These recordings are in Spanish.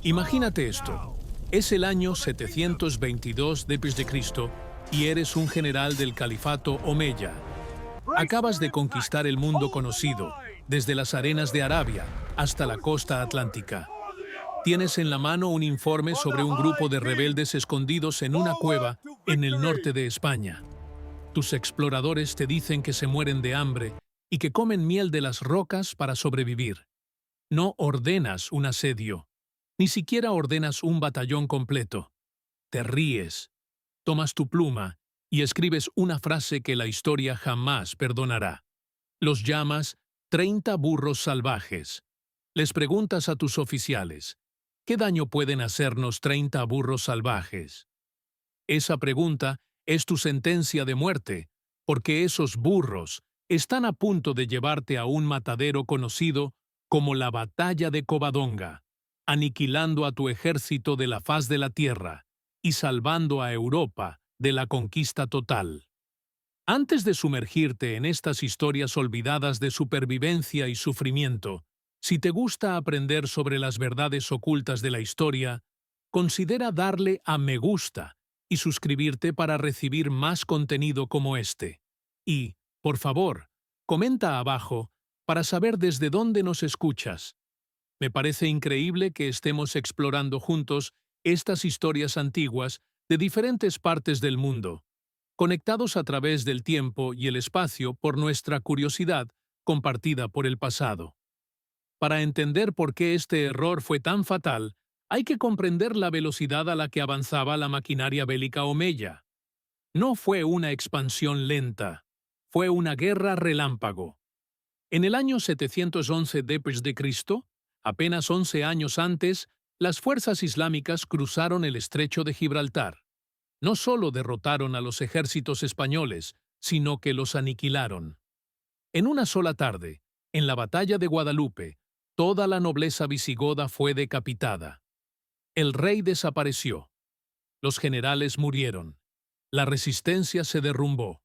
Imagínate esto. Es el año 722 d.C. y eres un general del califato Omeya. Acabas de conquistar el mundo conocido, desde las arenas de Arabia hasta la costa atlántica. Tienes en la mano un informe sobre un grupo de rebeldes escondidos en una cueva en el norte de España. Tus exploradores te dicen que se mueren de hambre y que comen miel de las rocas para sobrevivir. No ordenas un asedio, ni siquiera ordenas un batallón completo. Te ríes, tomas tu pluma y escribes una frase que la historia jamás perdonará. Los llamas 30 burros salvajes. Les preguntas a tus oficiales, ¿qué daño pueden hacernos 30 burros salvajes? Esa pregunta es tu sentencia de muerte, porque esos burros están a punto de llevarte a un matadero conocido como la Batalla de Covadonga, aniquilando a tu ejército de la faz de la tierra y salvando a Europa de la conquista total. Antes de sumergirte en estas historias olvidadas de supervivencia y sufrimiento, si te gusta aprender sobre las verdades ocultas de la historia, considera darle a me gusta y suscribirte para recibir más contenido como este. Y, por favor, comenta abajo para saber desde dónde nos escuchas. Me parece increíble que estemos explorando juntos estas historias antiguas de diferentes partes del mundo, conectados a través del tiempo y el espacio por nuestra curiosidad compartida por el pasado. Para entender por qué este error fue tan fatal, hay que comprender la velocidad a la que avanzaba la maquinaria bélica omeya. No fue una expansión lenta, fue una guerra relámpago. En el año 711 d.C., apenas 11 años antes, las fuerzas islámicas cruzaron el estrecho de Gibraltar. No solo derrotaron a los ejércitos españoles, sino que los aniquilaron. En una sola tarde, en la batalla de Guadalupe, toda la nobleza visigoda fue decapitada. El rey desapareció. Los generales murieron. La resistencia se derrumbó.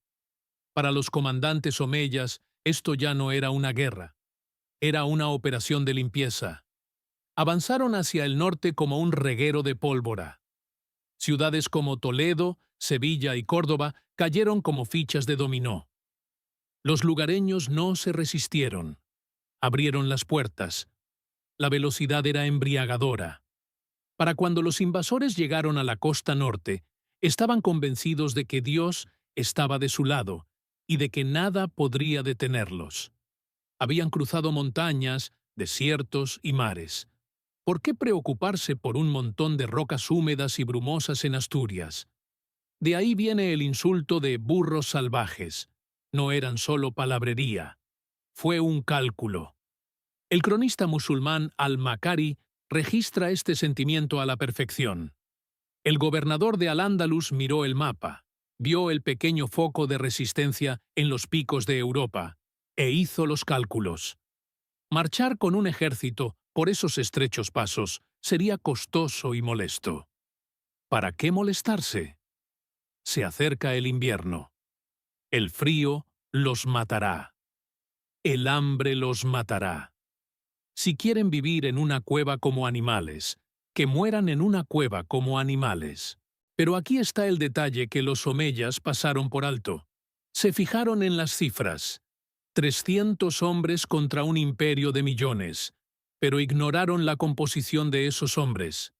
Para los comandantes omeyas, esto ya no era una guerra. Era una operación de limpieza. Avanzaron hacia el norte como un reguero de pólvora. Ciudades como Toledo, Sevilla y Córdoba cayeron como fichas de dominó. Los lugareños no se resistieron. Abrieron las puertas. La velocidad era embriagadora. Para cuando los invasores llegaron a la costa norte, estaban convencidos de que Dios estaba de su lado y de que nada podría detenerlos. Habían cruzado montañas, desiertos y mares. ¿Por qué preocuparse por un montón de rocas húmedas y brumosas en Asturias? De ahí viene el insulto de burros salvajes. No eran solo palabrería. Fue un cálculo. El cronista musulmán Al-Makari registra este sentimiento a la perfección. El gobernador de Al-Ándalus miró el mapa, vio el pequeño foco de resistencia en los picos de Europa, e hizo los cálculos. Marchar con un ejército por esos estrechos pasos sería costoso y molesto. ¿Para qué molestarse? Se acerca el invierno. El frío los matará. El hambre los matará. Si quieren vivir en una cueva como animales, que mueran en una cueva como animales. Pero aquí está el detalle que los omeyas pasaron por alto. Se fijaron en las cifras. 300 hombres contra un imperio de millones, pero ignoraron la composición de esos hombres.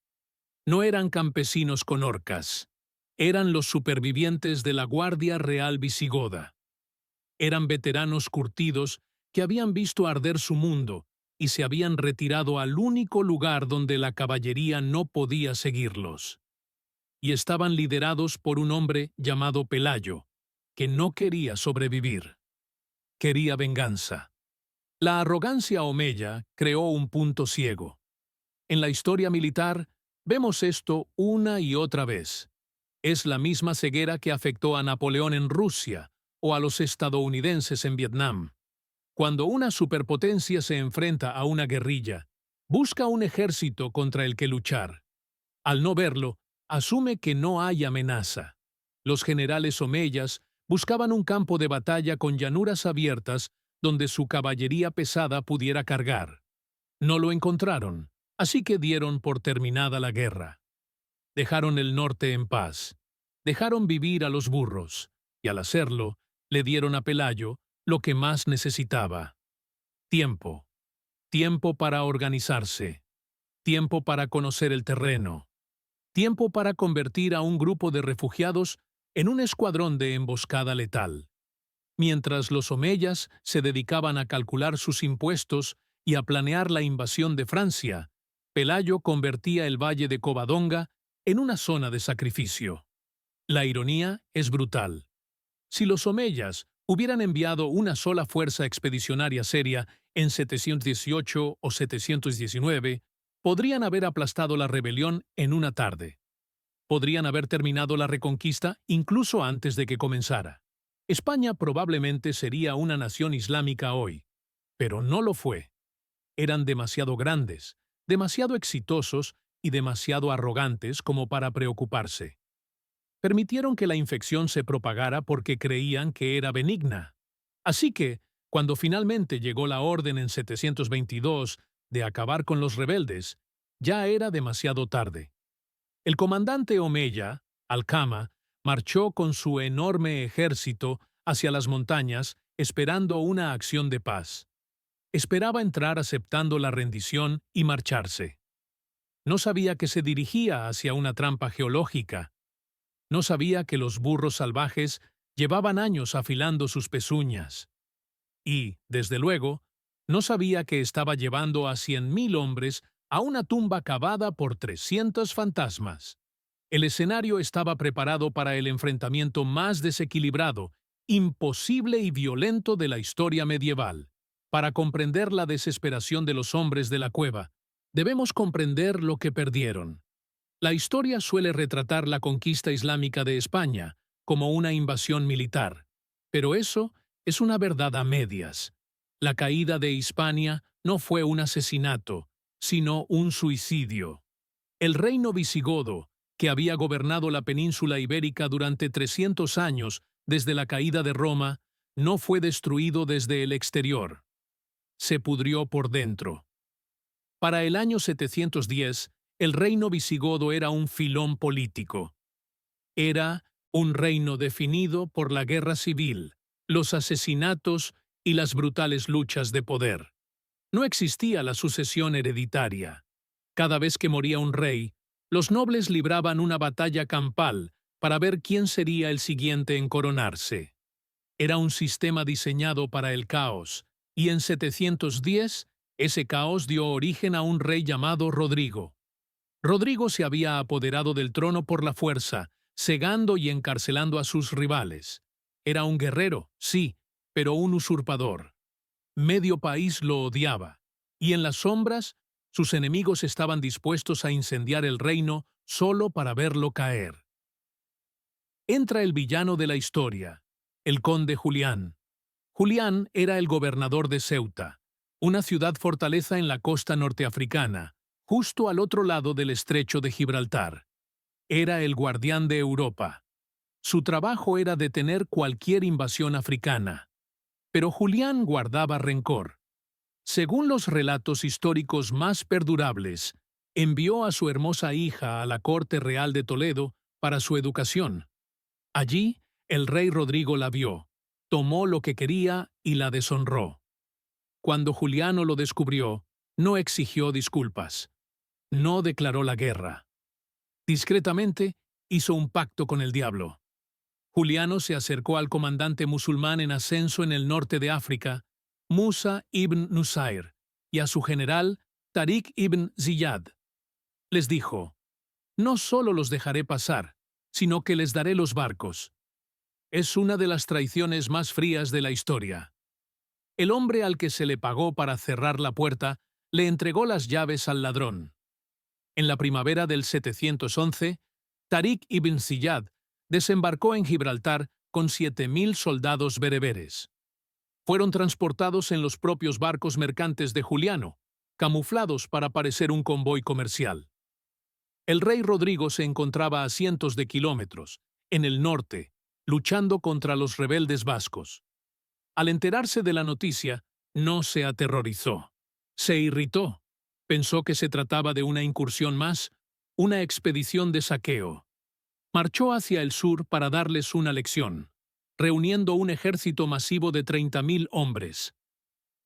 No eran campesinos con orcas. Eran los supervivientes de la Guardia Real Visigoda. Eran veteranos curtidos que habían visto arder su mundo y se habían retirado al único lugar donde la caballería no podía seguirlos. Y estaban liderados por un hombre llamado Pelayo, que no quería sobrevivir. Quería venganza. La arrogancia omeya creó un punto ciego. En la historia militar, vemos esto una y otra vez. Es la misma ceguera que afectó a Napoleón en Rusia o a los estadounidenses en Vietnam. Cuando una superpotencia se enfrenta a una guerrilla, busca un ejército contra el que luchar. Al no verlo, asume que no hay amenaza. Los generales omeyas buscaban un campo de batalla con llanuras abiertas donde su caballería pesada pudiera cargar. No lo encontraron. Así que dieron por terminada la guerra. Dejaron el norte en paz. Dejaron vivir a los burros, y al hacerlo, le dieron a Pelayo lo que más necesitaba: tiempo. Tiempo para organizarse. Tiempo para conocer el terreno. Tiempo para convertir a un grupo de refugiados en un escuadrón de emboscada letal. Mientras los omeyas se dedicaban a calcular sus impuestos y a planear la invasión de Francia, Pelayo convertía el valle de Covadonga en una zona de sacrificio. La ironía es brutal. Si los omeyas hubieran enviado una sola fuerza expedicionaria seria en 718 o 719, podrían haber aplastado la rebelión en una tarde. Podrían haber terminado la reconquista incluso antes de que comenzara. España probablemente sería una nación islámica hoy, pero no lo fue. Eran demasiado grandes, demasiado exitosos y demasiado arrogantes como para preocuparse. Permitieron que la infección se propagara porque creían que era benigna. Así que, cuando finalmente llegó la orden en 722 de acabar con los rebeldes, ya era demasiado tarde. El comandante omeya, Alcama, marchó con su enorme ejército hacia las montañas esperando una acción de paz. Esperaba entrar aceptando la rendición y marcharse. No sabía que se dirigía hacia una trampa geológica. No sabía que los burros salvajes llevaban años afilando sus pezuñas. Y, desde luego, no sabía que estaba llevando a 100.000 hombres a una tumba cavada por 300 fantasmas. El escenario estaba preparado para el enfrentamiento más desequilibrado, imposible y violento de la historia medieval. Para comprender la desesperación de los hombres de la cueva, debemos comprender lo que perdieron. La historia suele retratar la conquista islámica de España como una invasión militar, pero eso es una verdad a medias. La caída de Hispania no fue un asesinato, sino un suicidio. El reino visigodo, que había gobernado la península ibérica durante 300 años desde la caída de Roma, no fue destruido desde el exterior. Se pudrió por dentro. Para el año 710, el reino visigodo era un filón político. Era un reino definido por la guerra civil, los asesinatos y las brutales luchas de poder. No existía la sucesión hereditaria. Cada vez que moría un rey, los nobles libraban una batalla campal para ver quién sería el siguiente en coronarse. Era un sistema diseñado para el caos, y en 710, ese caos dio origen a un rey llamado Rodrigo. Rodrigo se había apoderado del trono por la fuerza, cegando y encarcelando a sus rivales. Era un guerrero, sí, pero un usurpador. Medio país lo odiaba, y en las sombras, sus enemigos estaban dispuestos a incendiar el reino solo para verlo caer. Entra el villano de la historia, el conde Julián. Julián era el gobernador de Ceuta, una ciudad-fortaleza en la costa norteafricana, justo al otro lado del estrecho de Gibraltar. Era el guardián de Europa. Su trabajo era detener cualquier invasión africana. Pero Julián guardaba rencor. Según los relatos históricos más perdurables, envió a su hermosa hija a la corte real de Toledo para su educación. Allí, el rey Rodrigo la vio, tomó lo que quería y la deshonró. Cuando Juliano lo descubrió, no exigió disculpas. No declaró la guerra. Discretamente, hizo un pacto con el diablo. Juliano se acercó al comandante musulmán en ascenso en el norte de África, Musa ibn Nusayr, y a su general, Tariq ibn Ziyad. Les dijo: «No solo los dejaré pasar, sino que les daré los barcos». Es una de las traiciones más frías de la historia. El hombre al que se le pagó para cerrar la puerta le entregó las llaves al ladrón. En la primavera del 711, Tariq ibn Ziyad desembarcó en Gibraltar con 7.000 soldados bereberes. Fueron transportados en los propios barcos mercantes de Juliano, camuflados para parecer un convoy comercial. El rey Rodrigo se encontraba a cientos de kilómetros, en el norte, luchando contra los rebeldes vascos. Al enterarse de la noticia, no se aterrorizó. Se irritó. Pensó que se trataba de una incursión más, una expedición de saqueo. Marchó hacia el sur para darles una lección, reuniendo un ejército masivo de 30.000 hombres.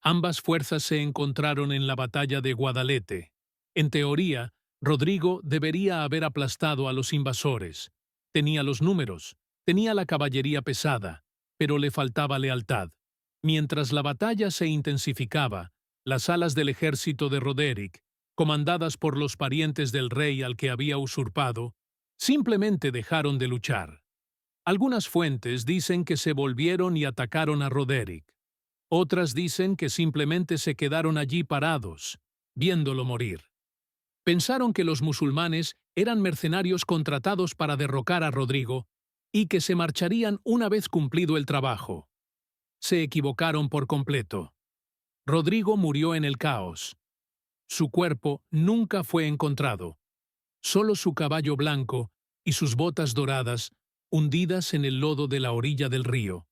Ambas fuerzas se encontraron en la batalla de Guadalete. En teoría, Rodrigo debería haber aplastado a los invasores. Tenía los números, tenía la caballería pesada, pero le faltaba lealtad. Mientras la batalla se intensificaba, las alas del ejército de Roderick, comandadas por los parientes del rey al que había usurpado, simplemente dejaron de luchar. Algunas fuentes dicen que se volvieron y atacaron a Roderick. Otras dicen que simplemente se quedaron allí parados, viéndolo morir. Pensaron que los musulmanes eran mercenarios contratados para derrocar a Rodrigo y que se marcharían una vez cumplido el trabajo. Se equivocaron por completo. Rodrigo murió en el caos. Su cuerpo nunca fue encontrado. Solo su caballo blanco y sus botas doradas hundidas en el lodo de la orilla del río.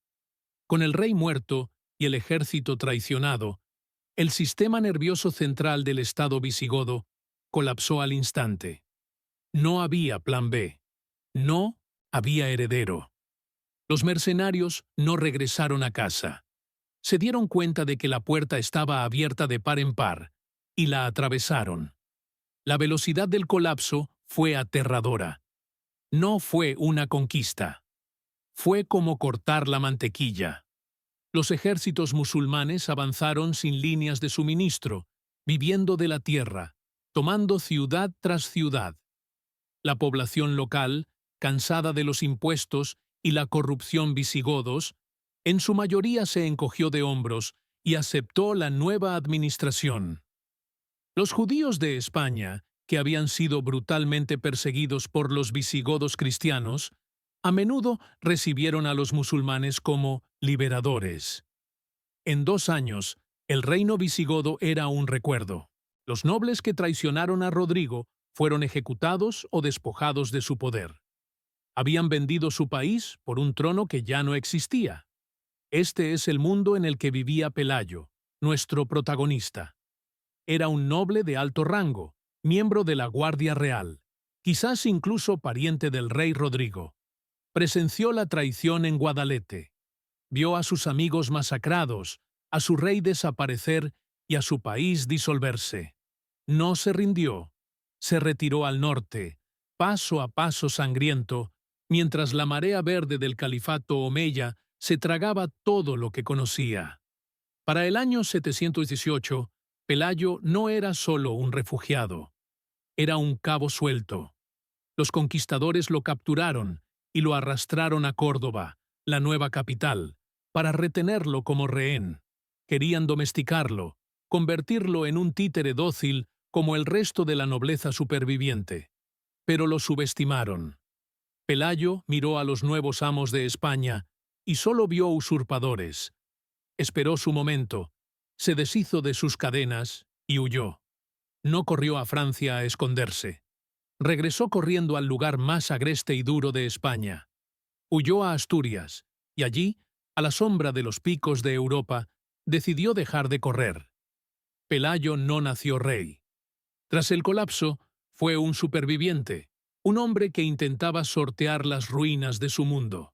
Con el rey muerto y el ejército traicionado, el sistema nervioso central del estado visigodo colapsó al instante. No había plan B. No había heredero. Los mercenarios no regresaron a casa. Se dieron cuenta de que la puerta estaba abierta de par en par y la atravesaron. La velocidad del colapso fue aterradora. No fue una conquista. Fue como cortar la mantequilla. Los ejércitos musulmanes avanzaron sin líneas de suministro, viviendo de la tierra, tomando ciudad tras ciudad. La población local, cansada de los impuestos y la corrupción visigodos, en su mayoría se encogió de hombros y aceptó la nueva administración. Los judíos de España, que habían sido brutalmente perseguidos por los visigodos cristianos, a menudo recibieron a los musulmanes como liberadores. En 2 años, el reino visigodo era un recuerdo. Los nobles que traicionaron a Rodrigo fueron ejecutados o despojados de su poder. Habían vendido su país por un trono que ya no existía. Este es el mundo en el que vivía Pelayo, nuestro protagonista. Era un noble de alto rango, miembro de la Guardia Real, quizás incluso pariente del rey Rodrigo. Presenció la traición en Guadalete. Vio a sus amigos masacrados, a su rey desaparecer y a su país disolverse. No se rindió. Se retiró al norte, paso a paso sangriento, mientras la marea verde del califato omeya se tragaba todo lo que conocía. Para el año 718, Pelayo no era solo un refugiado. Era un cabo suelto. Los conquistadores lo capturaron y lo arrastraron a Córdoba, la nueva capital, para retenerlo como rehén. Querían domesticarlo, convertirlo en un títere dócil como el resto de la nobleza superviviente. Pero lo subestimaron. Pelayo miró a los nuevos amos de España y solo vio usurpadores. Esperó su momento, se deshizo de sus cadenas y huyó. No corrió a Francia a esconderse. Regresó corriendo al lugar más agreste y duro de España. Huyó a Asturias, y allí, a la sombra de los picos de Europa, decidió dejar de correr. Pelayo no nació rey. Tras el colapso, fue un superviviente, un hombre que intentaba sortear las ruinas de su mundo.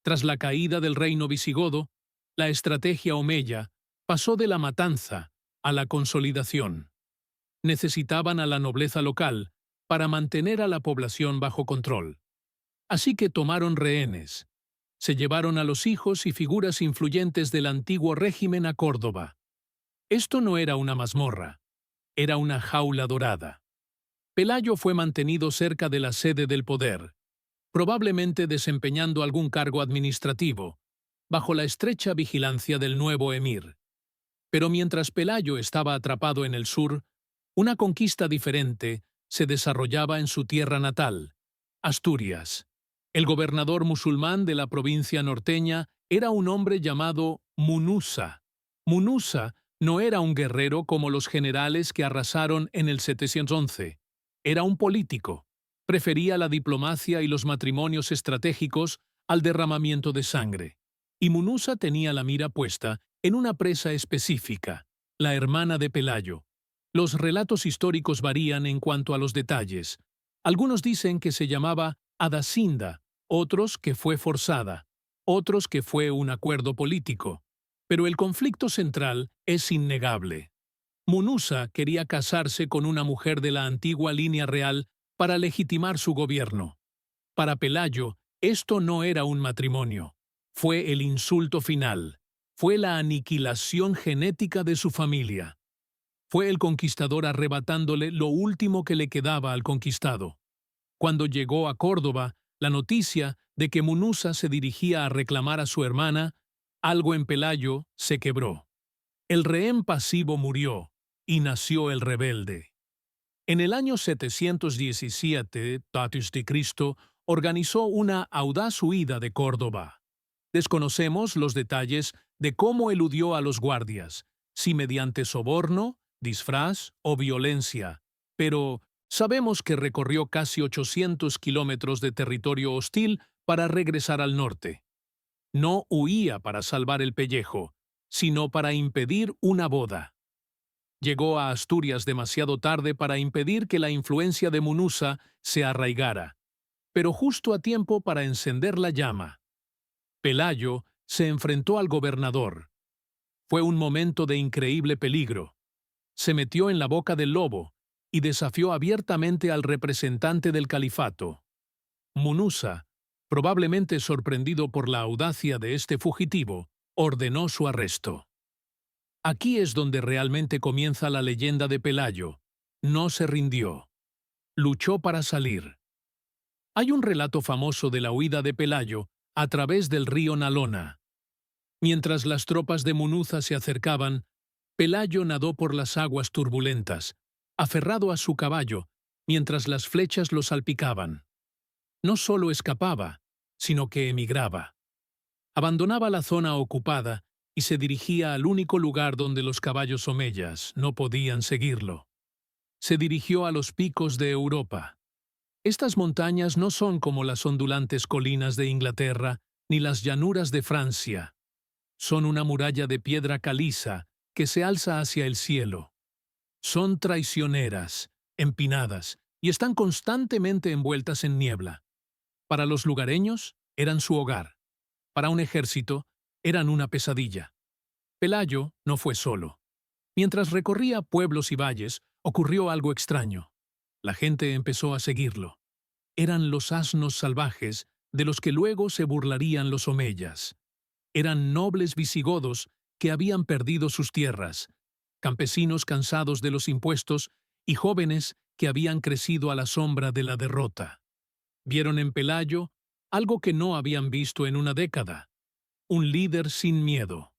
Tras la caída del reino visigodo, la estrategia omeya pasó de la matanza a la consolidación. Necesitaban a la nobleza local para mantener a la población bajo control. Así que tomaron rehenes. Se llevaron a los hijos y figuras influyentes del antiguo régimen a Córdoba. Esto no era una mazmorra, era una jaula dorada. Pelayo fue mantenido cerca de la sede del poder, probablemente desempeñando algún cargo administrativo, bajo la estrecha vigilancia del nuevo emir. Pero mientras Pelayo estaba atrapado en el sur, una conquista diferente se desarrollaba en su tierra natal, Asturias. El gobernador musulmán de la provincia norteña era un hombre llamado Munuza. Munuza no era un guerrero como los generales que arrasaron en el 711. Era un político. Prefería la diplomacia y los matrimonios estratégicos al derramamiento de sangre. Y Munuza tenía la mira puesta en una presa específica, la hermana de Pelayo. Los relatos históricos varían en cuanto a los detalles. Algunos dicen que se llamaba Adacinda, otros que fue forzada, otros que fue un acuerdo político. Pero el conflicto central es innegable. Munuza quería casarse con una mujer de la antigua línea real para legitimar su gobierno. Para Pelayo, esto no era un matrimonio. Fue el insulto final. Fue la aniquilación genética de su familia. Fue el conquistador arrebatándole lo último que le quedaba al conquistado. Cuando llegó a Córdoba, la noticia de que Munuza se dirigía a reclamar a su hermana, algo en Pelayo se quebró. El rehén pasivo murió y nació el rebelde. En el año 717, a.C., organizó una audaz huida de Córdoba. Desconocemos los detalles de cómo eludió a los guardias, si mediante soborno, disfraz o violencia, pero sabemos que recorrió casi 800 kilómetros de territorio hostil para regresar al norte. No huía para salvar el pellejo, sino para impedir una boda. Llegó a Asturias demasiado tarde para impedir que la influencia de Munuza se arraigara, pero justo a tiempo para encender la llama. Pelayo se enfrentó al gobernador. Fue un momento de increíble peligro. Se metió en la boca del lobo y desafió abiertamente al representante del califato. Munuza, probablemente sorprendido por la audacia de este fugitivo, ordenó su arresto. Aquí es donde realmente comienza la leyenda de Pelayo. No se rindió. Luchó para salir. Hay un relato famoso de la huida de Pelayo a través del río Nalona. Mientras las tropas de Munuza se acercaban, Pelayo nadó por las aguas turbulentas, aferrado a su caballo, mientras las flechas lo salpicaban. No solo escapaba, sino que emigraba. Abandonaba la zona ocupada y se dirigía al único lugar donde los caballos omeyas no podían seguirlo. Se dirigió a los picos de Europa. Estas montañas no son como las ondulantes colinas de Inglaterra ni las llanuras de Francia. Son una muralla de piedra caliza que se alza hacia el cielo. Son traicioneras, empinadas y están constantemente envueltas en niebla. Para los lugareños, eran su hogar. Para un ejército, eran una pesadilla. Pelayo no fue solo. Mientras recorría pueblos y valles, ocurrió algo extraño. La gente empezó a seguirlo. Eran los asnos salvajes de los que luego se burlarían los omeyas. Eran nobles visigodos que habían perdido sus tierras, campesinos cansados de los impuestos y jóvenes que habían crecido a la sombra de la derrota. Vieron en Pelayo algo que no habían visto en una década: un líder sin miedo.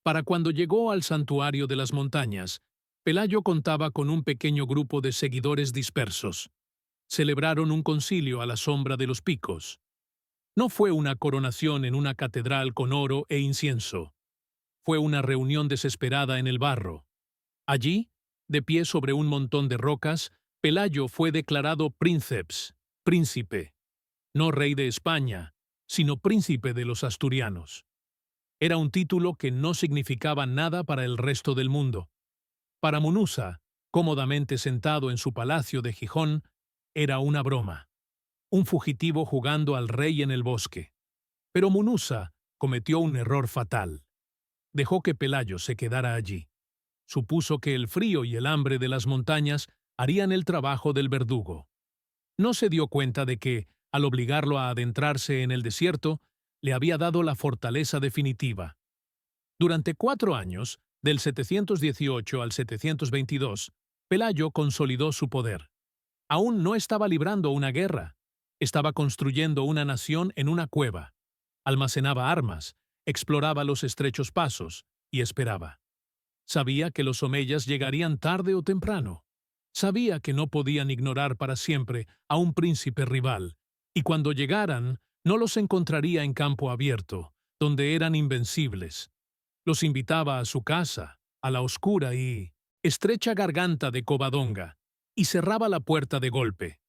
Para cuando llegó al santuario de las montañas, Pelayo contaba con un pequeño grupo de seguidores dispersos. Celebraron un concilio a la sombra de los picos. No fue una coronación en una catedral con oro e incienso. Fue una reunión desesperada en el barro. Allí, de pie sobre un montón de rocas, Pelayo fue declarado princeps, príncipe, no rey de España, sino príncipe de los asturianos. Era un título que no significaba nada para el resto del mundo. Para Munuza, cómodamente sentado en su palacio de Gijón, era una broma. Un fugitivo jugando al rey en el bosque. Pero Munuza cometió un error fatal. Dejó que Pelayo se quedara allí. Supuso que el frío y el hambre de las montañas harían el trabajo del verdugo. No se dio cuenta de que, al obligarlo a adentrarse en el desierto, le había dado la fortaleza definitiva. Durante 4 años, del 718 al 722, Pelayo consolidó su poder. Aún no estaba librando una guerra. Estaba construyendo una nación en una cueva. Almacenaba armas, exploraba los estrechos pasos y esperaba. Sabía que los omeyas llegarían tarde o temprano. Sabía que no podían ignorar para siempre a un príncipe rival, y cuando llegaran, no los encontraría en campo abierto, donde eran invencibles. Los invitaba a su casa, a la oscura y estrecha garganta de Covadonga, y cerraba la puerta de golpe.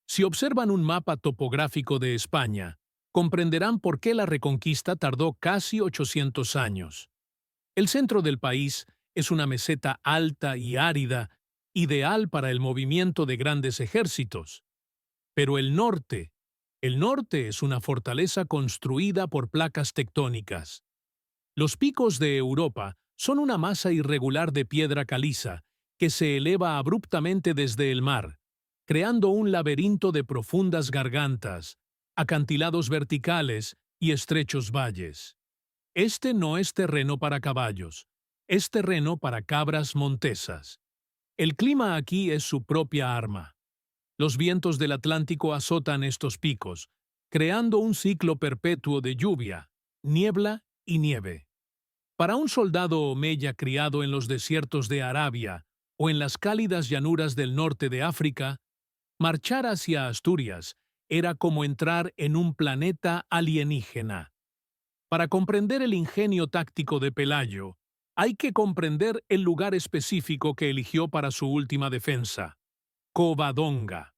Si observan un mapa topográfico de España, comprenderán por qué la Reconquista tardó casi 800 años. El centro del país Es una meseta alta y árida, ideal para el movimiento de grandes ejércitos. Pero el norte es una fortaleza construida por placas tectónicas. Los picos de Europa son una masa irregular de piedra caliza que se eleva abruptamente desde el mar, creando un laberinto de profundas gargantas, acantilados verticales y estrechos valles. Este no es terreno para caballos, es terreno para cabras montesas. El clima aquí es su propia arma. Los vientos del Atlántico azotan estos picos, creando un ciclo perpetuo de lluvia, niebla y nieve. Para un soldado omeya criado en los desiertos de Arabia o en las cálidas llanuras del norte de África, marchar hacia Asturias era como entrar en un planeta alienígena. Para comprender el ingenio táctico de Pelayo, hay que comprender el lugar específico que eligió para su última defensa, Covadonga.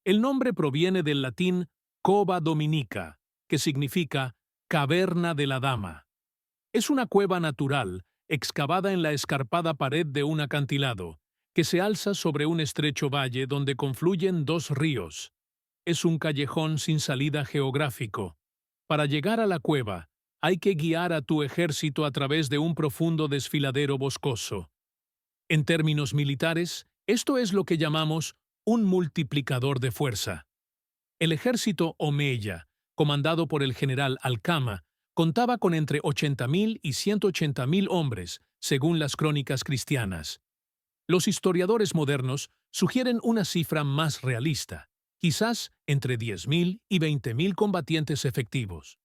El nombre proviene del latín cova dominica, que significa caverna de la dama. Es una cueva natural, excavada en la escarpada pared de un acantilado, que se alza sobre un estrecho valle donde confluyen dos ríos. Es un callejón sin salida geográfico. Para llegar a la cueva, hay que guiar a tu ejército a través de un profundo desfiladero boscoso. En términos militares, esto es lo que llamamos un multiplicador de fuerza. El ejército omeya, comandado por el general Alcama, contaba con entre 80.000 y 180.000 hombres, según las crónicas cristianas. Los historiadores modernos sugieren una cifra más realista, quizás entre 10.000 y 20.000 combatientes efectivos.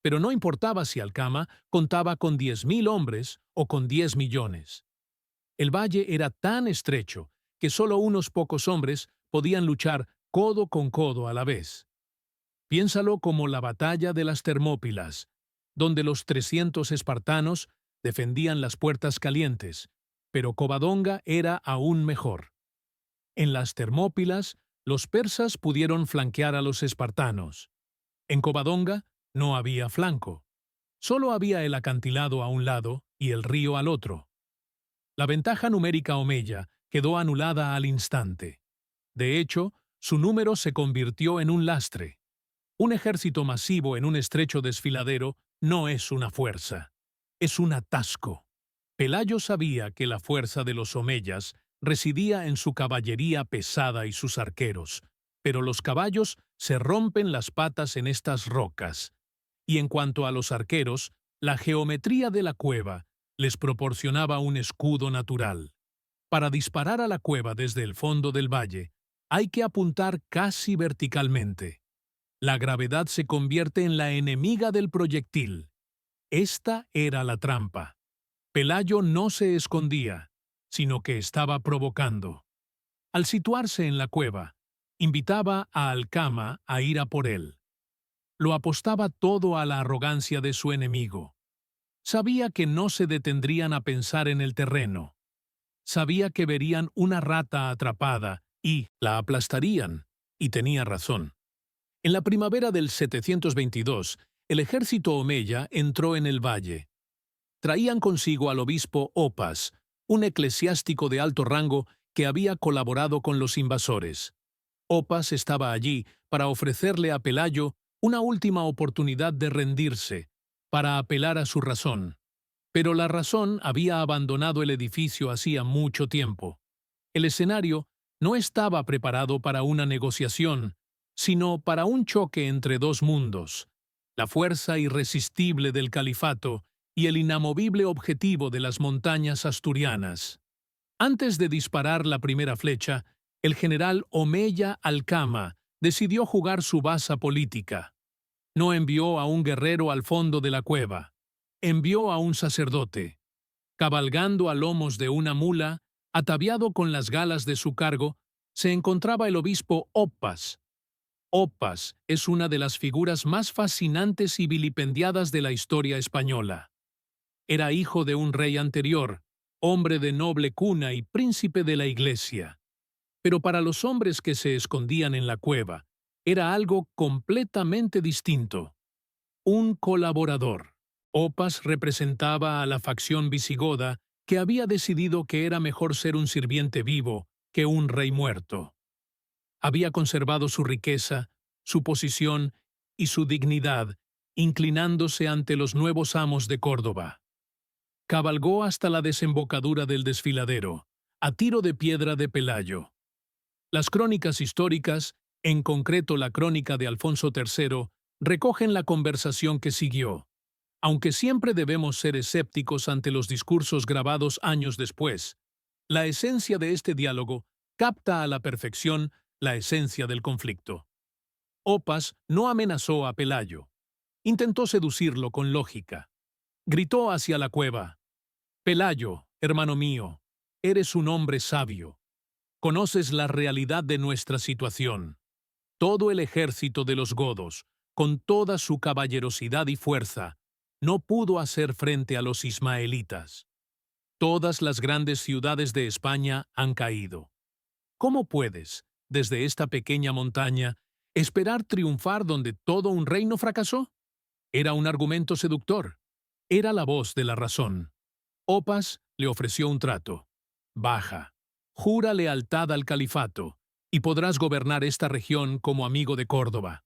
Pero no importaba si Alcama contaba con 10.000 hombres o con 10 millones. El valle era tan estrecho que solo unos pocos hombres podían luchar codo con codo a la vez. Piénsalo como la batalla de las Termópilas, donde los 300 espartanos defendían las puertas calientes, pero Covadonga era aún mejor. En las Termópilas, los persas pudieron flanquear a los espartanos. En Covadonga no había flanco. Solo había el acantilado a un lado y el río al otro. La ventaja numérica omeya quedó anulada al instante. De hecho, su número se convirtió en un lastre. Un ejército masivo en un estrecho desfiladero no es una fuerza, es un atasco. Pelayo sabía que la fuerza de los omeyas residía en su caballería pesada y sus arqueros, pero los caballos se rompen las patas en estas rocas. Y en cuanto a los arqueros, la geometría de la cueva les proporcionaba un escudo natural. Para disparar a la cueva desde el fondo del valle, hay que apuntar casi verticalmente. La gravedad se convierte en la enemiga del proyectil. Esta era la trampa. Pelayo no se escondía, sino que estaba provocando. Al situarse en la cueva, invitaba a Alcama a ir a por él. Lo apostaba todo a la arrogancia de su enemigo. Sabía que no se detendrían a pensar en el terreno. Sabía que verían una rata atrapada y la aplastarían, y tenía razón. En la primavera del 722, el ejército omeya entró en el valle. Traían consigo al obispo Opas, un eclesiástico de alto rango que había colaborado con los invasores. Opas estaba allí para ofrecerle a Pelayo una última oportunidad de rendirse, para apelar a su razón. Pero la razón había abandonado el edificio hacía mucho tiempo. El escenario no estaba preparado para una negociación, sino para un choque entre dos mundos, la fuerza irresistible del califato y el inamovible objetivo de las montañas asturianas. Antes de disparar la primera flecha, el general Omeya Alcama decidió jugar su baza política. No envió a un guerrero al fondo de la cueva, envió a un sacerdote. Cabalgando a lomos de una mula, ataviado con las galas de su cargo, se encontraba el obispo Opas. Opas es una de las figuras más fascinantes y vilipendiadas de la historia española. Era hijo de un rey anterior, hombre de noble cuna y príncipe de la Iglesia. Pero para los hombres que se escondían en la cueva, era algo completamente distinto. Un colaborador. Opas representaba a la facción visigoda que había decidido que era mejor ser un sirviente vivo que un rey muerto. Había conservado su riqueza, su posición y su dignidad, inclinándose ante los nuevos amos de Córdoba. Cabalgó hasta la desembocadura del desfiladero, a tiro de piedra de Pelayo. Las crónicas históricas, en concreto la crónica de Alfonso III, recogen la conversación que siguió. Aunque siempre debemos ser escépticos ante los discursos grabados años después, la esencia de este diálogo capta a la perfección la esencia del conflicto. Opas no amenazó a Pelayo. Intentó seducirlo con lógica. Gritó hacia la cueva: «Pelayo, hermano mío, eres un hombre sabio. Conoces la realidad de nuestra situación. Todo el ejército de los godos, con toda su caballerosidad y fuerza, no pudo hacer frente a los ismaelitas. Todas las grandes ciudades de España han caído. ¿Cómo puedes, desde esta pequeña montaña, esperar triunfar donde todo un reino fracasó?» Era un argumento seductor. Era la voz de la razón. Opas le ofreció un trato. «Baja, jura lealtad al califato, y podrás gobernar esta región como amigo de Córdoba.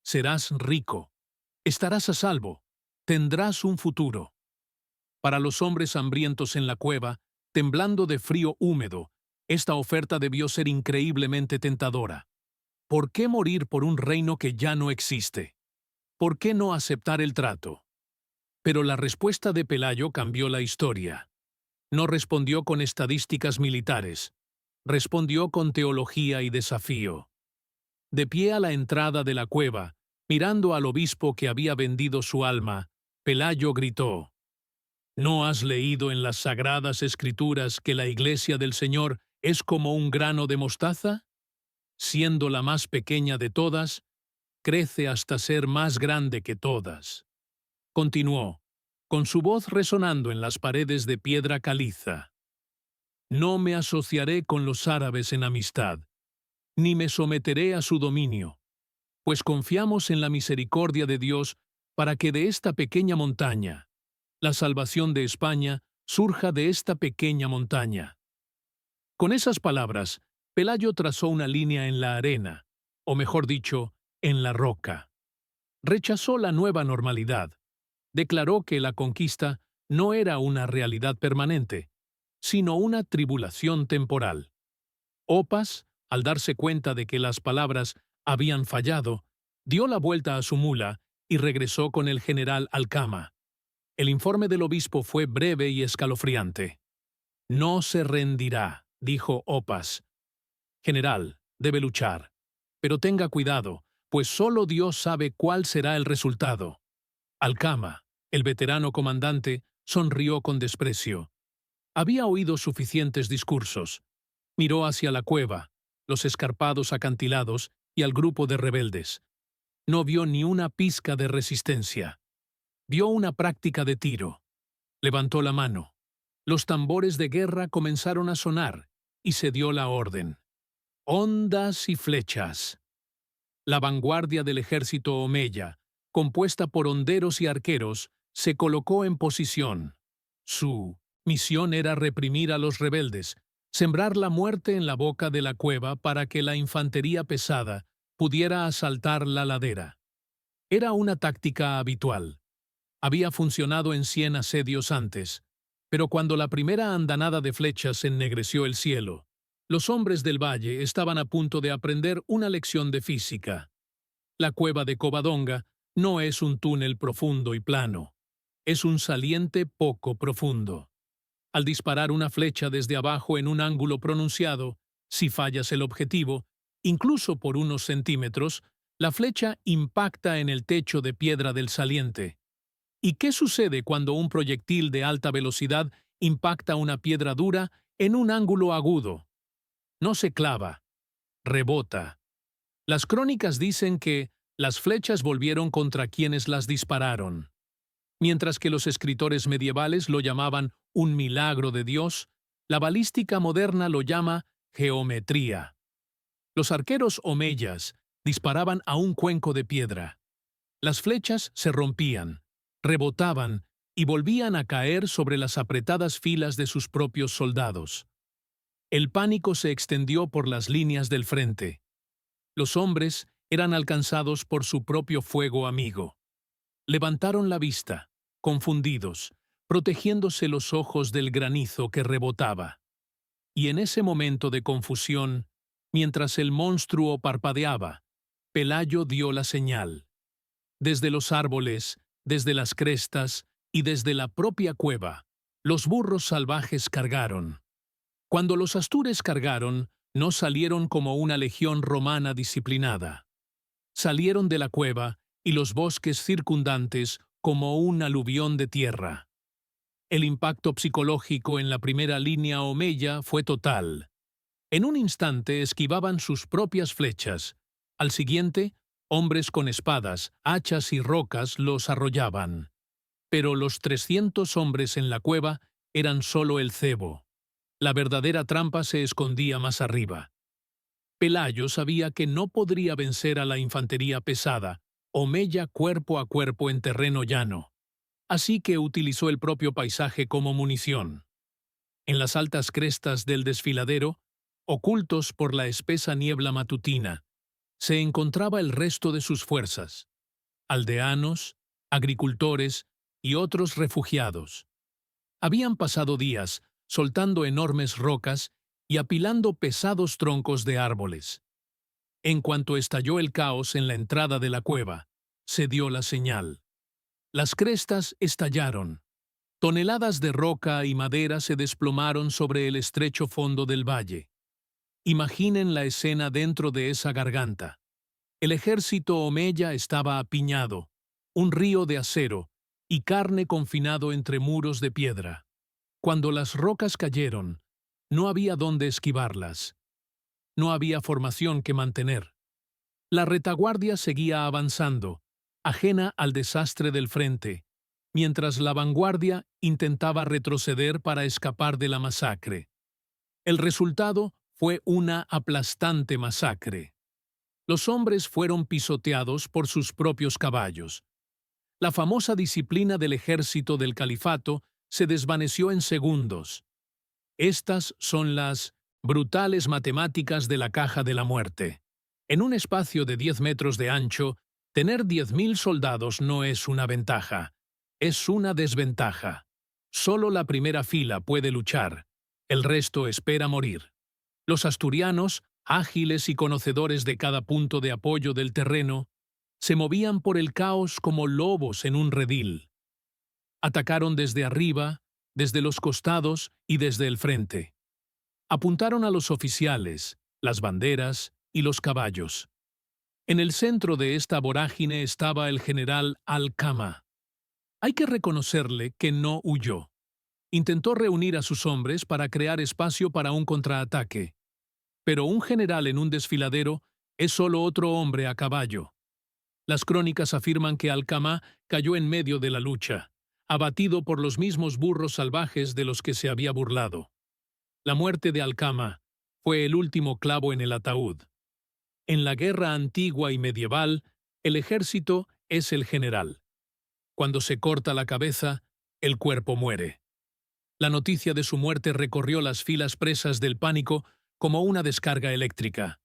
Serás rico, estarás a salvo, tendrás un futuro». Para los hombres hambrientos en la cueva, temblando de frío húmedo, esta oferta debió ser increíblemente tentadora. ¿Por qué morir por un reino que ya no existe? ¿Por qué no aceptar el trato? Pero la respuesta de Pelayo cambió la historia. No respondió con estadísticas militares. Respondió con teología y desafío. De pie a la entrada de la cueva, mirando al obispo que había vendido su alma, Pelayo gritó: «¿No has leído en las sagradas escrituras que la iglesia del Señor es como un grano de mostaza? Siendo la más pequeña de todas, crece hasta ser más grande que todas». Continuó, con su voz resonando en las paredes de piedra caliza: «No me asociaré con los árabes en amistad, ni me someteré a su dominio, pues confiamos en la misericordia de Dios para que de esta pequeña montaña, la salvación de España surja de esta pequeña montaña». Con esas palabras, Pelayo trazó una línea en la arena, o mejor dicho, en la roca. Rechazó la nueva normalidad. Declaró que la conquista no era una realidad permanente, sino una tribulación temporal. Opas, al darse cuenta de que las palabras habían fallado, dio la vuelta a su mula y regresó con el general Alcama. El informe del obispo fue breve y escalofriante. «No se rendirá», dijo Opas. «General, debe luchar. Pero tenga cuidado, pues solo Dios sabe cuál será el resultado». Alcama, el veterano comandante, sonrió con desprecio. Había oído suficientes discursos. Miró hacia la cueva, los escarpados acantilados y al grupo de rebeldes. No vio ni una pizca de resistencia. Vio una práctica de tiro. Levantó la mano. Los tambores de guerra comenzaron a sonar y se dio la orden. Hondas y flechas. La vanguardia del ejército omeya, compuesta por honderos y arqueros, se colocó en posición. Su misión era reprimir a los rebeldes, sembrar la muerte en la boca de la cueva para que la infantería pesada pudiera asaltar la ladera. Era una táctica habitual. Había funcionado en 100 asedios antes, pero cuando la primera andanada de flechas ennegreció el cielo, los hombres del valle estaban a punto de aprender una lección de física. La cueva de Covadonga no es un túnel profundo y plano. Es un saliente poco profundo. Al disparar una flecha desde abajo en un ángulo pronunciado, si fallas el objetivo, incluso por unos centímetros, la flecha impacta en el techo de piedra del saliente. ¿Y qué sucede cuando un proyectil de alta velocidad impacta una piedra dura en un ángulo agudo? No se clava, rebota. Las crónicas dicen que las flechas volvieron contra quienes las dispararon. Mientras que los escritores medievales lo llamaban un milagro de Dios, la balística moderna lo llama geometría. Los arqueros omeyas disparaban a un cuenco de piedra. Las flechas se rompían, rebotaban y volvían a caer sobre las apretadas filas de sus propios soldados. El pánico se extendió por las líneas del frente. Los hombres eran alcanzados por su propio fuego amigo. Levantaron la vista, confundidos, protegiéndose los ojos del granizo que rebotaba. Y en ese momento de confusión, mientras el monstruo parpadeaba, Pelayo dio la señal. Desde los árboles, desde las crestas y desde la propia cueva, los burros salvajes cargaron. Cuando los astures cargaron, no salieron como una legión romana disciplinada. Salieron de la cueva y los bosques circundantes como un aluvión de tierra. El impacto psicológico en la primera línea omeya fue total. En un instante esquivaban sus propias flechas. Al siguiente, hombres con espadas, hachas y rocas los arrollaban. Pero los 300 hombres en la cueva eran solo el cebo. La verdadera trampa se escondía más arriba. Pelayo sabía que no podría vencer a la infantería pesada, omeya cuerpo a cuerpo en terreno llano. Así que utilizó el propio paisaje como munición. En las altas crestas del desfiladero, ocultos por la espesa niebla matutina, se encontraba el resto de sus fuerzas: aldeanos, agricultores y otros refugiados. Habían pasado días soltando enormes rocas y apilando pesados troncos de árboles. En cuanto estalló el caos en la entrada de la cueva, se dio la señal. Las crestas estallaron. Toneladas de roca y madera se desplomaron sobre el estrecho fondo del valle. Imaginen la escena dentro de esa garganta. El ejército omeya estaba apiñado, un río de acero y carne confinado entre muros de piedra. Cuando las rocas cayeron, no había dónde esquivarlas. No había formación que mantener. La retaguardia seguía avanzando, ajena al desastre del frente, mientras la vanguardia intentaba retroceder para escapar de la masacre. El resultado fue una aplastante masacre. Los hombres fueron pisoteados por sus propios caballos. La famosa disciplina del ejército del califato se desvaneció en segundos. Estas son las brutales matemáticas de la caja de la muerte. En un espacio de 10 metros de ancho, tener 10.000 soldados no es una ventaja, es una desventaja. Solo la primera fila puede luchar, el resto espera morir. Los asturianos, ágiles y conocedores de cada punto de apoyo del terreno, se movían por el caos como lobos en un redil. Atacaron desde arriba, desde los costados y desde el frente. Apuntaron a los oficiales, las banderas y los caballos. En el centro de esta vorágine estaba el general Alcama. Hay que reconocerle que no huyó. Intentó reunir a sus hombres para crear espacio para un contraataque. Pero un general en un desfiladero es solo otro hombre a caballo. Las crónicas afirman que Alcama cayó en medio de la lucha, abatido por los mismos burros salvajes de los que se había burlado. La muerte de Alcama fue el último clavo en el ataúd. En la guerra antigua y medieval, el ejército es el general. Cuando se corta la cabeza, el cuerpo muere. La noticia de su muerte recorrió las filas presas del pánico como una descarga eléctrica.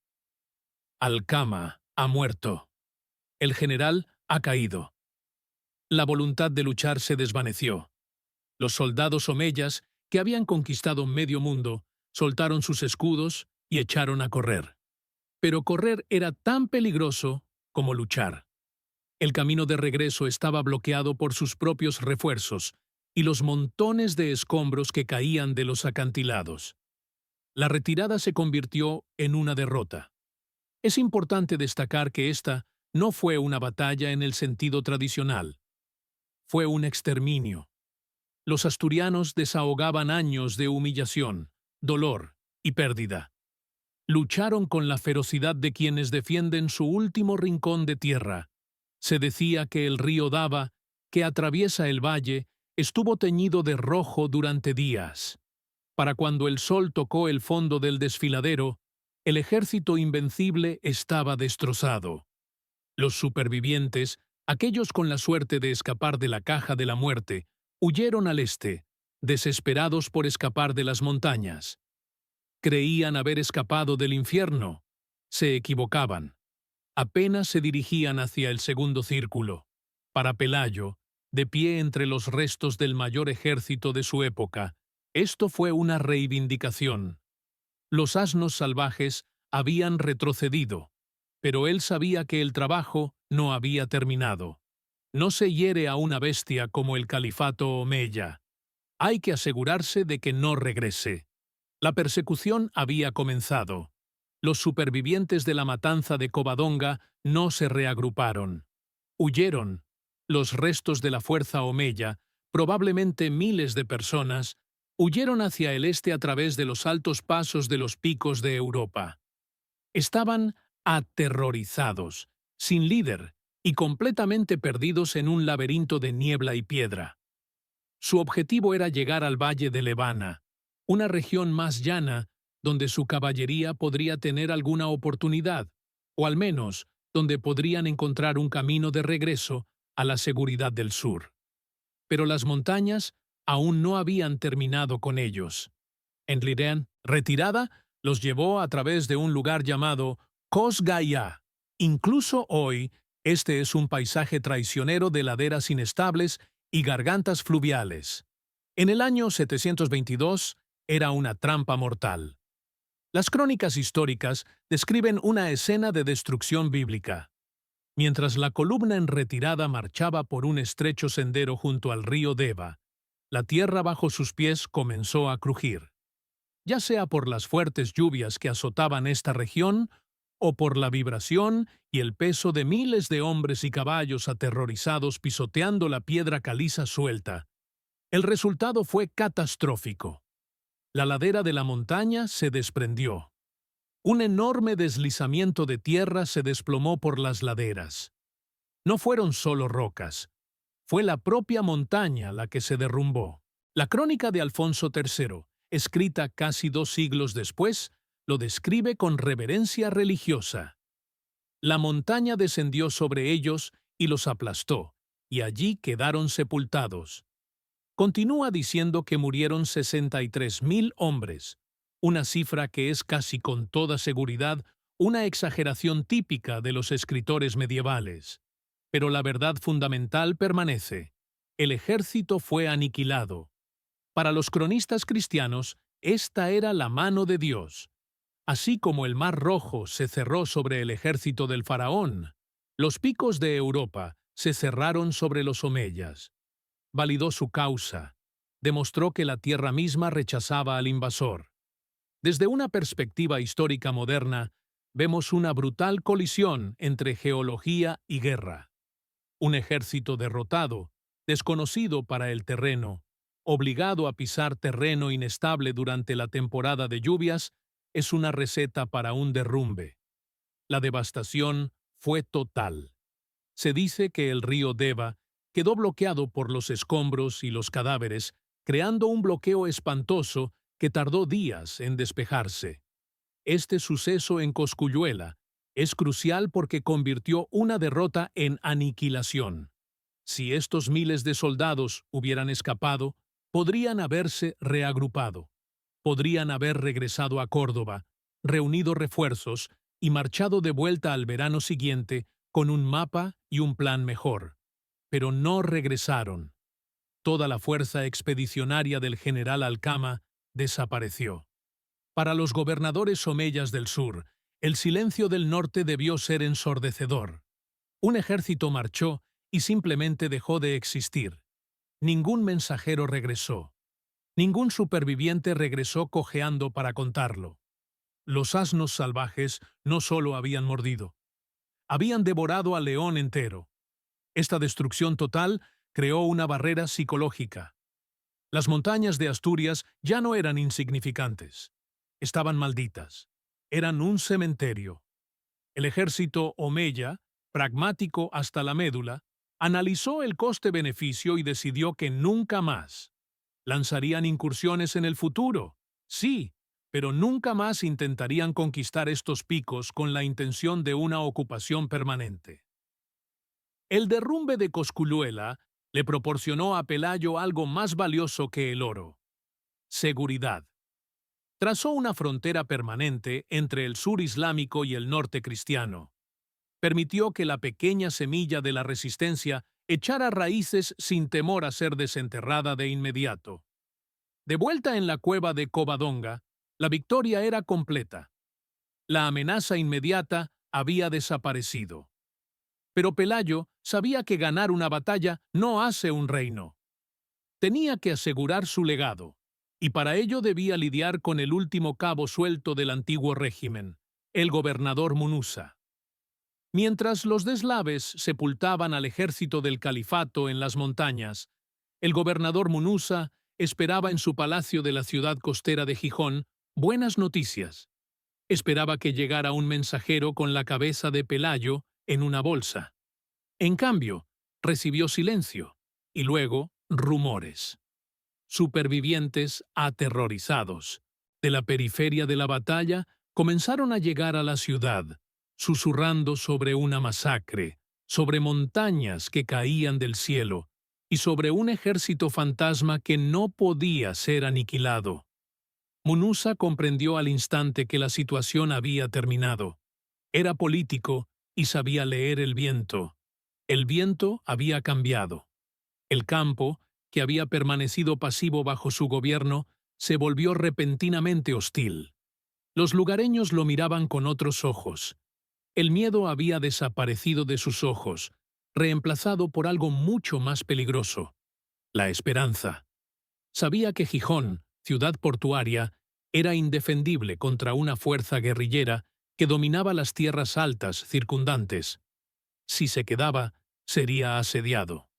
Alcama ha muerto. El general ha caído. La voluntad de luchar se desvaneció. Los soldados omeyas, que habían conquistado medio mundo, soltaron sus escudos y echaron a correr. Pero correr era tan peligroso como luchar. El camino de regreso estaba bloqueado por sus propios refuerzos y los montones de escombros que caían de los acantilados. La retirada se convirtió en una derrota. Es importante destacar que esta no fue una batalla en el sentido tradicional. Fue un exterminio. Los asturianos desahogaban años de humillación, dolor y pérdida. Lucharon con la ferocidad de quienes defienden su último rincón de tierra. Se decía que el río Dava, que atraviesa el valle, estuvo teñido de rojo durante días. Para cuando el sol tocó el fondo del desfiladero, el ejército invencible estaba destrozado. Los supervivientes, aquellos con la suerte de escapar de la caja de la muerte, Huyeron al este, desesperados por escapar de las montañas. Creían haber escapado del infierno. Se equivocaban. Apenas se dirigían hacia el segundo círculo. Para Pelayo, de pie entre los restos del mayor ejército de su época, esto fue una reivindicación. Los asnos salvajes habían retrocedido, pero él sabía que el trabajo no había terminado. No se hiere a una bestia como el califato omeya. Hay que asegurarse de que no regrese. La persecución había comenzado. Los supervivientes de la matanza de Covadonga no se reagruparon. Huyeron. Los restos de la fuerza omeya, probablemente miles de personas, huyeron hacia el este a través de los altos pasos de los picos de Europa. Estaban aterrorizados, sin líder y completamente perdidos en un laberinto de niebla y piedra. Su objetivo era llegar al valle de Levana, una región más llana donde su caballería podría tener alguna oportunidad, o al menos donde podrían encontrar un camino de regreso a la seguridad del sur. Pero las montañas aún no habían terminado con ellos. Enlilén, retirada, los llevó a través de un lugar llamado Cosgaya. Incluso hoy, este es un paisaje traicionero de laderas inestables y gargantas fluviales. En el año 722 era una trampa mortal. Las crónicas históricas describen una escena de destrucción bíblica. Mientras la columna en retirada marchaba por un estrecho sendero junto al río Deva, la tierra bajo sus pies comenzó a crujir. Ya sea por las fuertes lluvias que azotaban esta región, o por la vibración y el peso de miles de hombres y caballos aterrorizados pisoteando la piedra caliza suelta, el resultado fue catastrófico. La ladera de la montaña se desprendió. Un enorme deslizamiento de tierra se desplomó por las laderas. No fueron solo rocas, fue la propia montaña la que se derrumbó. La crónica de Alfonso III, escrita casi 2 siglos después, lo describe con reverencia religiosa. La montaña descendió sobre ellos y los aplastó, y allí quedaron sepultados. Continúa diciendo que murieron 63.000 hombres, una cifra que es casi con toda seguridad una exageración típica de los escritores medievales. Pero la verdad fundamental permanece. El ejército fue aniquilado. Para los cronistas cristianos, esta era la mano de Dios. Así como el Mar Rojo se cerró sobre el ejército del faraón, los picos de Europa se cerraron sobre los omeyas. Validó su causa. Demostró que la tierra misma rechazaba al invasor. Desde una perspectiva histórica moderna, vemos una brutal colisión entre geología y guerra. Un ejército derrotado, desconocido para el terreno, obligado a pisar terreno inestable durante la temporada de lluvias, es una receta para un derrumbe. La devastación fue total. Se dice que el río Deva quedó bloqueado por los escombros y los cadáveres, creando un bloqueo espantoso que tardó días en despejarse. Este suceso en Cosculluela es crucial porque convirtió una derrota en aniquilación. Si estos miles de soldados hubieran escapado, podrían haberse reagrupado. Podrían haber regresado a Córdoba, reunido refuerzos y marchado de vuelta al verano siguiente con un mapa y un plan mejor. Pero no regresaron. Toda la fuerza expedicionaria del general Alcama desapareció. Para los gobernadores omeyas del sur, el silencio del norte debió ser ensordecedor. Un ejército marchó y simplemente dejó de existir. Ningún mensajero regresó. Ningún superviviente regresó cojeando para contarlo. Los asnos salvajes no solo habían mordido, habían devorado al león entero. Esta destrucción total creó una barrera psicológica. Las montañas de Asturias ya no eran insignificantes. Estaban malditas. Eran un cementerio. El ejército omeya, pragmático hasta la médula, analizó el coste-beneficio y decidió que nunca más. ¿Lanzarían incursiones en el futuro? Sí, pero nunca más intentarían conquistar estos picos con la intención de una ocupación permanente. El derrumbe de Cosculluela le proporcionó a Pelayo algo más valioso que el oro: seguridad. Trazó una frontera permanente entre el sur islámico y el norte cristiano. Permitió que la pequeña semilla de la resistencia echara raíces sin temor a ser desenterrada de inmediato. De vuelta en la cueva de Covadonga, la victoria era completa. La amenaza inmediata había desaparecido. Pero Pelayo sabía que ganar una batalla no hace un reino. Tenía que asegurar su legado, y para ello debía lidiar con el último cabo suelto del antiguo régimen, el gobernador Munuza. Mientras los deslaves sepultaban al ejército del califato en las montañas, el gobernador Munuza esperaba en su palacio de la ciudad costera de Gijón buenas noticias. Esperaba que llegara un mensajero con la cabeza de Pelayo en una bolsa. En cambio, recibió silencio y luego rumores. Supervivientes aterrorizados de la periferia de la batalla comenzaron a llegar a la ciudad, susurrando sobre una masacre, sobre montañas que caían del cielo y sobre un ejército fantasma que no podía ser aniquilado. Munuza comprendió al instante que la situación había terminado. Era político y sabía leer el viento. El viento había cambiado. El campo, que había permanecido pasivo bajo su gobierno, se volvió repentinamente hostil. Los lugareños lo miraban con otros ojos. El miedo había desaparecido de sus ojos, reemplazado por algo mucho más peligroso: la esperanza. Sabía que Gijón, ciudad portuaria, era indefendible contra una fuerza guerrillera que dominaba las tierras altas circundantes. Si se quedaba, sería asediado.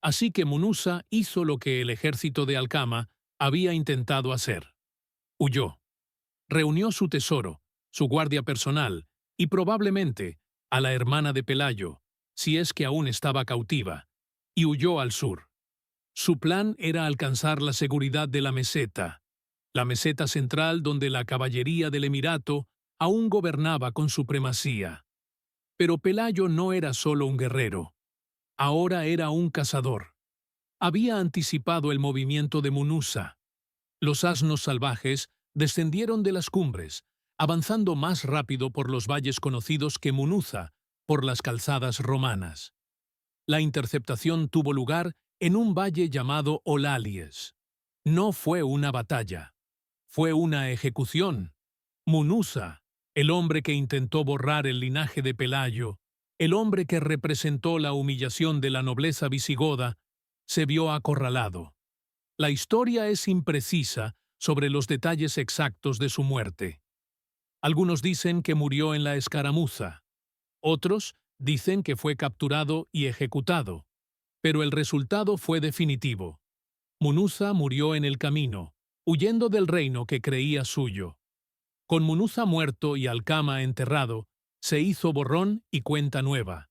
Así que Munuza hizo lo que el ejército de Alcama había intentado hacer. Huyó. Reunió su tesoro, su guardia personal y probablemente a la hermana de Pelayo, si es que aún estaba cautiva, y huyó al sur. Su plan era alcanzar la seguridad de la meseta central donde la caballería del Emirato aún gobernaba con supremacía. Pero Pelayo no era solo un guerrero. Ahora era un cazador. Había anticipado el movimiento de Munuza. Los asnos salvajes descendieron de las cumbres, avanzando más rápido por los valles conocidos que Munuza, por las calzadas romanas. La interceptación tuvo lugar en un valle llamado Olalies. No fue una batalla. Fue una ejecución. Munuza, el hombre que intentó borrar el linaje de Pelayo, el hombre que representó la humillación de la nobleza visigoda, se vio acorralado. La historia es imprecisa sobre los detalles exactos de su muerte. Algunos dicen que murió en la escaramuza. Otros dicen que fue capturado y ejecutado. Pero el resultado fue definitivo. Munuza murió en el camino, huyendo del reino que creía suyo. Con Munuza muerto y Alcama enterrado, se hizo borrón y cuenta nueva.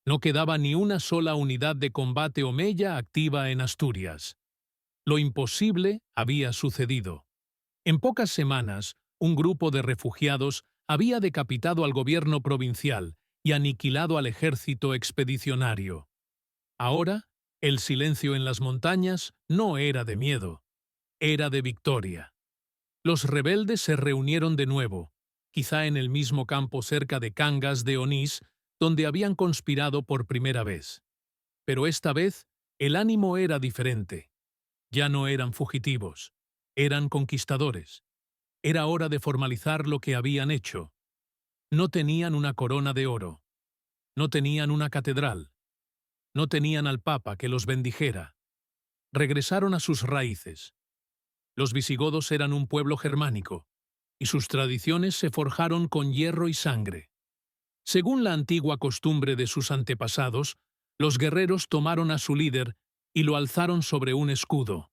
No quedaba ni una sola unidad de combate omeya activa en Asturias. Lo imposible había sucedido. En pocas semanas, un grupo de refugiados había decapitado al gobierno provincial y aniquilado al ejército expedicionario. Ahora, el silencio en las montañas no era de miedo, era de victoria. Los rebeldes se reunieron de nuevo, quizá en el mismo campo cerca de Cangas de Onís, donde habían conspirado por primera vez. Pero esta vez, el ánimo era diferente. Ya no eran fugitivos, eran conquistadores. Era hora de formalizar lo que habían hecho. No tenían una corona de oro. No tenían una catedral. No tenían al Papa que los bendijera. Regresaron a sus raíces. Los visigodos eran un pueblo germánico, y sus tradiciones se forjaron con hierro y sangre. Según la antigua costumbre de sus antepasados, los guerreros tomaron a su líder y lo alzaron sobre un escudo.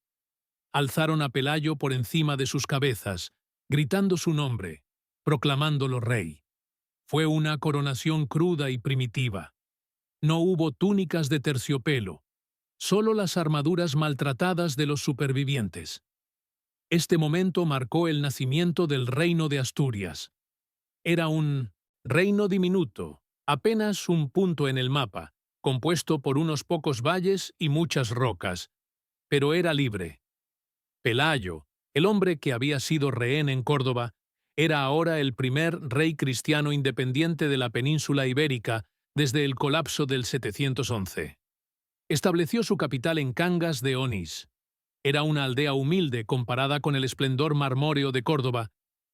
Alzaron a Pelayo por encima de sus cabezas, gritando su nombre, proclamándolo rey. Fue una coronación cruda y primitiva. No hubo túnicas de terciopelo, solo las armaduras maltratadas de los supervivientes. Este momento marcó el nacimiento del Reino de Asturias. Era un reino diminuto, apenas un punto en el mapa, compuesto por unos pocos valles y muchas rocas, pero era libre. Pelayo, el hombre que había sido rehén en Córdoba, era ahora el primer rey cristiano independiente de la península ibérica desde el colapso del 711. Estableció su capital en Cangas de Onís. Era una aldea humilde comparada con el esplendor marmóreo de Córdoba,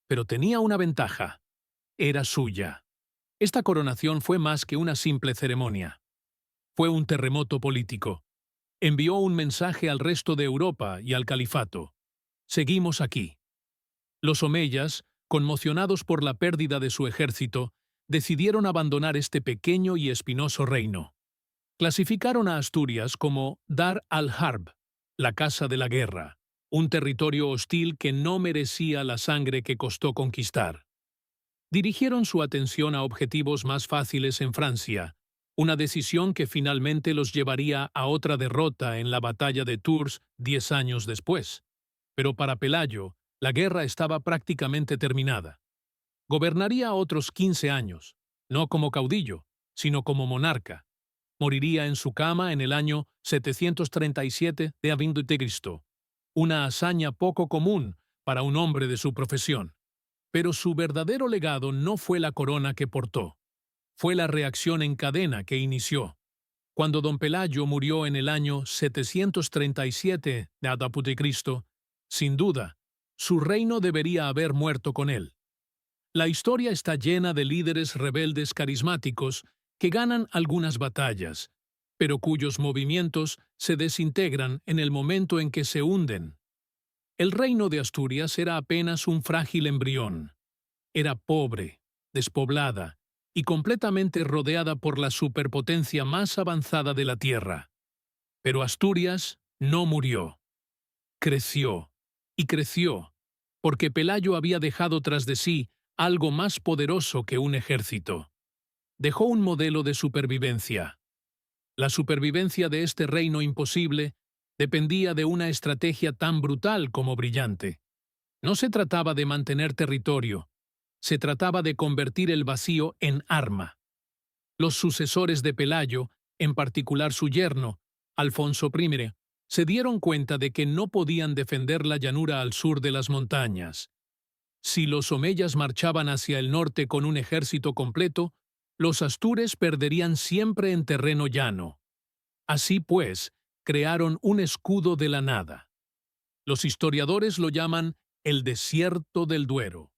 pero tenía una ventaja: era suya. Esta coronación fue más que una simple ceremonia. Fue un terremoto político. Envió un mensaje al resto de Europa y al califato: seguimos aquí. Los omeyas, conmocionados por la pérdida de su ejército, decidieron abandonar este pequeño y espinoso reino. Clasificaron a Asturias como Dar al-Harb, la casa de la guerra, un territorio hostil que no merecía la sangre que costó conquistar. Dirigieron su atención a objetivos más fáciles en Francia, una decisión que finalmente los llevaría a otra derrota en la batalla de Tours 10 años después. Pero para Pelayo, la guerra estaba prácticamente terminada. Gobernaría otros 15 años, no como caudillo, sino como monarca. Moriría en su cama en el año 737 de a.C., una hazaña poco común para un hombre de su profesión. Pero su verdadero legado no fue la corona que portó, fue la reacción en cadena que inició. Cuando don Pelayo murió en el año 737 de a.C., sin duda, su reino debería haber muerto con él. La historia está llena de líderes rebeldes carismáticos que ganan algunas batallas, pero cuyos movimientos se desintegran en el momento en que se hunden. El reino de Asturias era apenas un frágil embrión. Era pobre, despoblada y completamente rodeada por la superpotencia más avanzada de la tierra. Pero Asturias no murió. Creció, y creció, porque Pelayo había dejado tras de sí algo más poderoso que un ejército. Dejó un modelo de supervivencia. La supervivencia de este reino imposible dependía de una estrategia tan brutal como brillante. No se trataba de mantener territorio, se trataba de convertir el vacío en arma. Los sucesores de Pelayo, en particular su yerno, Alfonso I, se dieron cuenta de que no podían defender la llanura al sur de las montañas. Si los omeyas marchaban hacia el norte con un ejército completo, los astures perderían siempre en terreno llano. Así pues, crearon un escudo de la nada. Los historiadores lo llaman el desierto del Duero.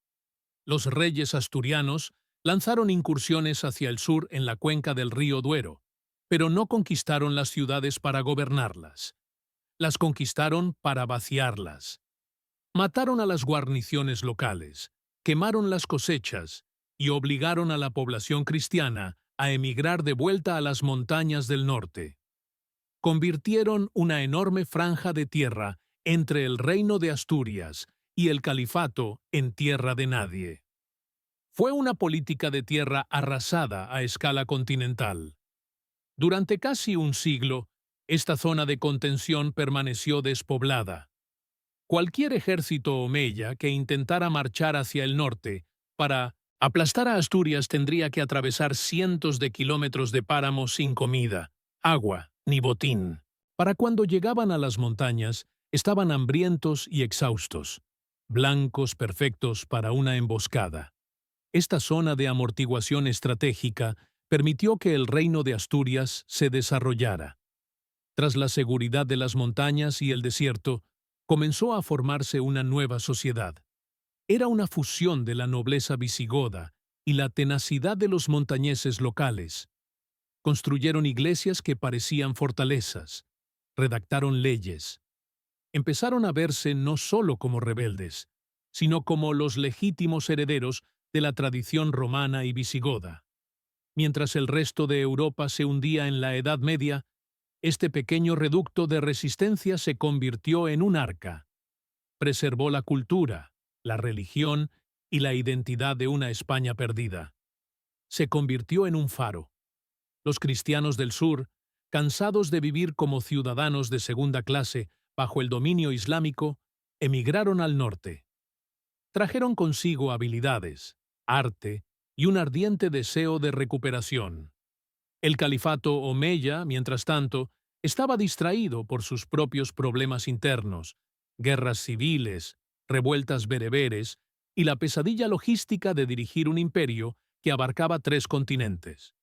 Los reyes asturianos lanzaron incursiones hacia el sur en la cuenca del río Duero, pero no conquistaron las ciudades para gobernarlas. Las conquistaron para vaciarlas. Mataron a las guarniciones locales, quemaron las cosechas y obligaron a la población cristiana a emigrar de vuelta a las montañas del norte. Convirtieron una enorme franja de tierra entre el reino de Asturias y el califato en tierra de nadie. Fue una política de tierra arrasada a escala continental. Durante casi un siglo, esta zona de contención permaneció despoblada. Cualquier ejército omeya que intentara marchar hacia el norte para aplastar a Asturias tendría que atravesar cientos de kilómetros de páramo sin comida, agua ni botín. Para cuando llegaban a las montañas, estaban hambrientos y exhaustos, blancos perfectos para una emboscada. Esta zona de amortiguación estratégica permitió que el reino de Asturias se desarrollara. Tras la seguridad de las montañas y el desierto, comenzó a formarse una nueva sociedad. Era una fusión de la nobleza visigoda y la tenacidad de los montañeses locales. Construyeron iglesias que parecían fortalezas, redactaron leyes. Empezaron a verse no solo como rebeldes, sino como los legítimos herederos de la tradición romana y visigoda. Mientras el resto de Europa se hundía en la Edad Media, este pequeño reducto de resistencia se convirtió en un arca. Preservó la cultura, la religión y la identidad de una España perdida. Se convirtió en un faro. Los cristianos del sur, cansados de vivir como ciudadanos de segunda clase bajo el dominio islámico, emigraron al norte. Trajeron consigo habilidades, arte y un ardiente deseo de recuperación. El califato omeya, mientras tanto, estaba distraído por sus propios problemas internos, guerras civiles, revueltas bereberes y la pesadilla logística de dirigir un imperio que abarcaba 3 continentes.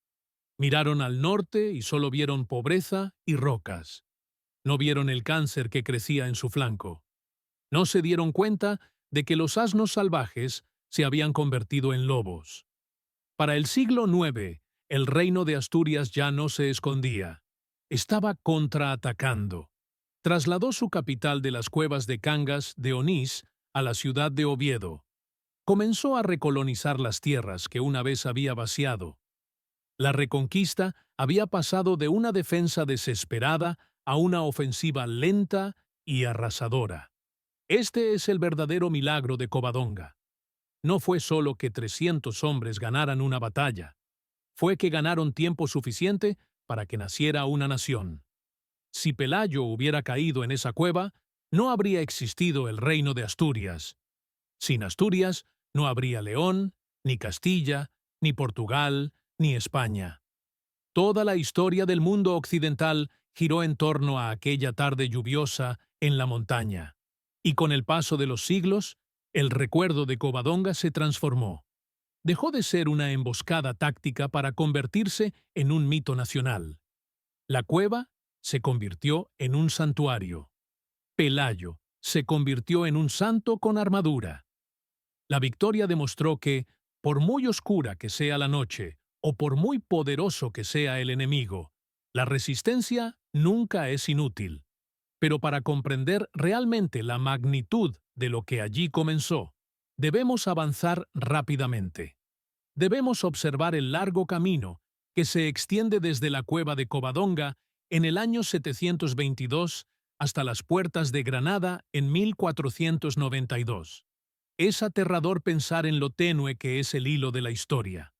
Miraron al norte y solo vieron pobreza y rocas. No vieron el cáncer que crecía en su flanco. No se dieron cuenta de que los asnos salvajes se habían convertido en lobos. Para el siglo IX, el reino de Asturias ya no se escondía. Estaba contraatacando. Trasladó su capital de las cuevas de Cangas de Onís a la ciudad de Oviedo. Comenzó a recolonizar las tierras que una vez había vaciado. La reconquista había pasado de una defensa desesperada a una ofensiva lenta y arrasadora. Este es el verdadero milagro de Covadonga. No fue solo que 300 hombres ganaran una batalla, fue que ganaron tiempo suficiente para que naciera una nación. Si Pelayo hubiera caído en esa cueva, no habría existido el reino de Asturias. Sin Asturias, no habría León, ni Castilla, ni Portugal, ni España. Toda la historia del mundo occidental giró en torno a aquella tarde lluviosa en la montaña. Y con el paso de los siglos, el recuerdo de Covadonga se transformó. Dejó de ser una emboscada táctica para convertirse en un mito nacional. La cueva se convirtió en un santuario. Pelayo se convirtió en un santo con armadura. La victoria demostró que, por muy oscura que sea la noche, o por muy poderoso que sea el enemigo, la resistencia nunca es inútil. Pero para comprender realmente la magnitud de lo que allí comenzó, debemos avanzar rápidamente. Debemos observar el largo camino que se extiende desde la cueva de Covadonga en el año 722 hasta las puertas de Granada en 1492. Es aterrador pensar en lo tenue que es el hilo de la historia.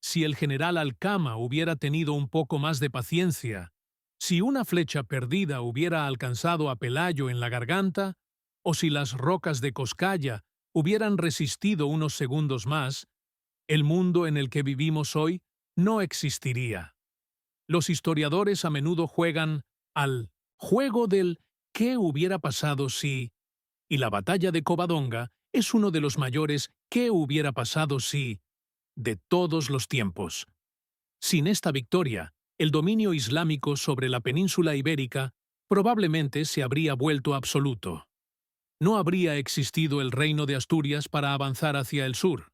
Si el general Alcama hubiera tenido un poco más de paciencia, si una flecha perdida hubiera alcanzado a Pelayo en la garganta, o si las rocas de Coscaya hubieran resistido unos segundos más, el mundo en el que vivimos hoy no existiría. Los historiadores a menudo juegan al juego del ¿qué hubiera pasado si? Y la batalla de Covadonga es uno de los mayores ¿qué hubiera pasado si? De todos los tiempos. Sin esta victoria, el dominio islámico sobre la península ibérica probablemente se habría vuelto absoluto. No habría existido el reino de Asturias para avanzar hacia el sur.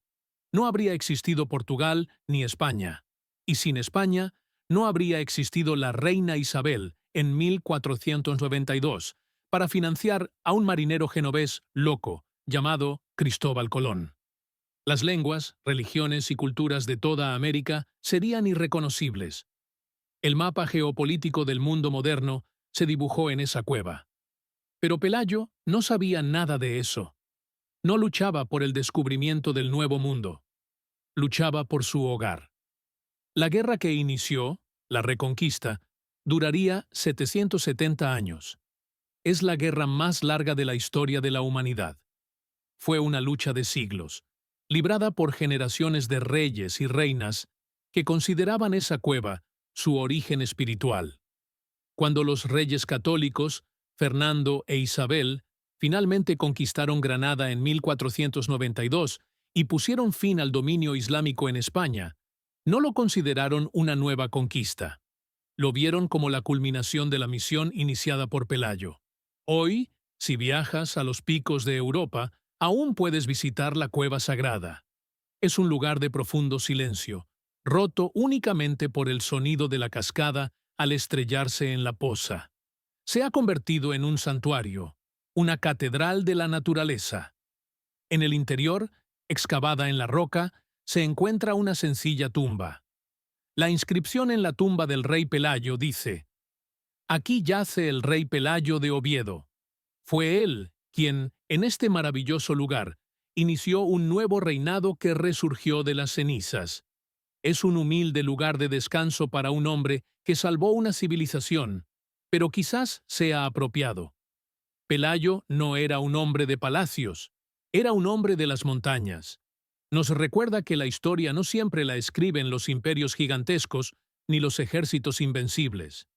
No habría existido Portugal ni España. Y sin España, no habría existido la reina Isabel en 1492 para financiar a un marinero genovés loco llamado Cristóbal Colón. Las lenguas, religiones y culturas de toda América serían irreconocibles. El mapa geopolítico del mundo moderno se dibujó en esa cueva. Pero Pelayo no sabía nada de eso. No luchaba por el descubrimiento del nuevo mundo. Luchaba por su hogar. La guerra que inició, la Reconquista, duraría 770 años. Es la guerra más larga de la historia de la humanidad. Fue una lucha de siglos, librada por generaciones de reyes y reinas que consideraban esa cueva su origen espiritual. Cuando los reyes católicos, Fernando e Isabel, finalmente conquistaron Granada en 1492 y pusieron fin al dominio islámico en España, no lo consideraron una nueva conquista. Lo vieron como la culminación de la misión iniciada por Pelayo. Hoy, si viajas a los picos de Europa, aún puedes visitar la Cueva Sagrada. Es un lugar de profundo silencio, roto únicamente por el sonido de la cascada al estrellarse en la poza. Se ha convertido en un santuario, una catedral de la naturaleza. En el interior, excavada en la roca, se encuentra una sencilla tumba. La inscripción en la tumba del rey Pelayo dice: «Aquí yace el rey Pelayo de Oviedo. Fue él quien, en este maravilloso lugar, inició un nuevo reinado que resurgió de las cenizas. Es un humilde lugar de descanso para un hombre que salvó una civilización, pero quizás sea apropiado. Pelayo no era un hombre de palacios, era un hombre de las montañas. Nos recuerda que la historia no siempre la escriben los imperios gigantescos ni los ejércitos invencibles.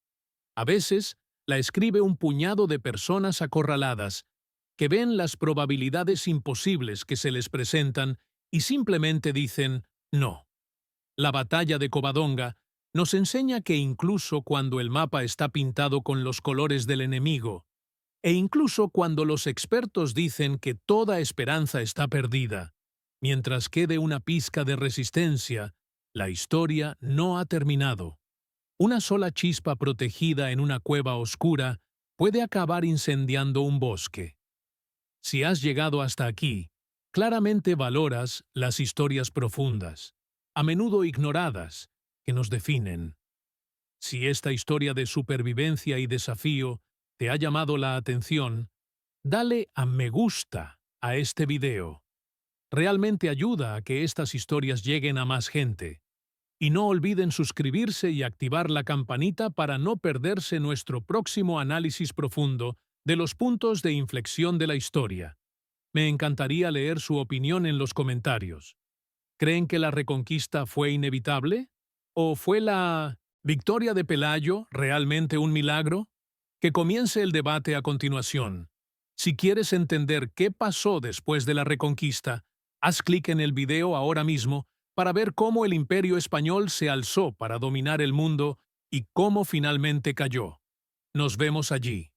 A veces, la escribe un puñado de personas acorraladas, que ven las probabilidades imposibles que se les presentan y simplemente dicen no. La batalla de Covadonga nos enseña que incluso cuando el mapa está pintado con los colores del enemigo, e incluso cuando los expertos dicen que toda esperanza está perdida, mientras quede una pizca de resistencia, la historia no ha terminado. Una sola chispa protegida en una cueva oscura puede acabar incendiando un bosque. Si has llegado hasta aquí, claramente valoras las historias profundas, a menudo ignoradas, que nos definen. Si esta historia de supervivencia y desafío te ha llamado la atención, dale a me gusta a este video. Realmente ayuda a que estas historias lleguen a más gente. Y no olviden suscribirse y activar la campanita para no perderse nuestro próximo análisis profundo de los puntos de inflexión de la historia. Me encantaría leer su opinión en los comentarios. ¿Creen que la Reconquista fue inevitable? ¿O fue la victoria de Pelayo realmente un milagro? Que comience el debate a continuación. Si quieres entender qué pasó después de la Reconquista, haz clic en el video ahora mismo para ver cómo el Imperio Español se alzó para dominar el mundo y cómo finalmente cayó. Nos vemos allí.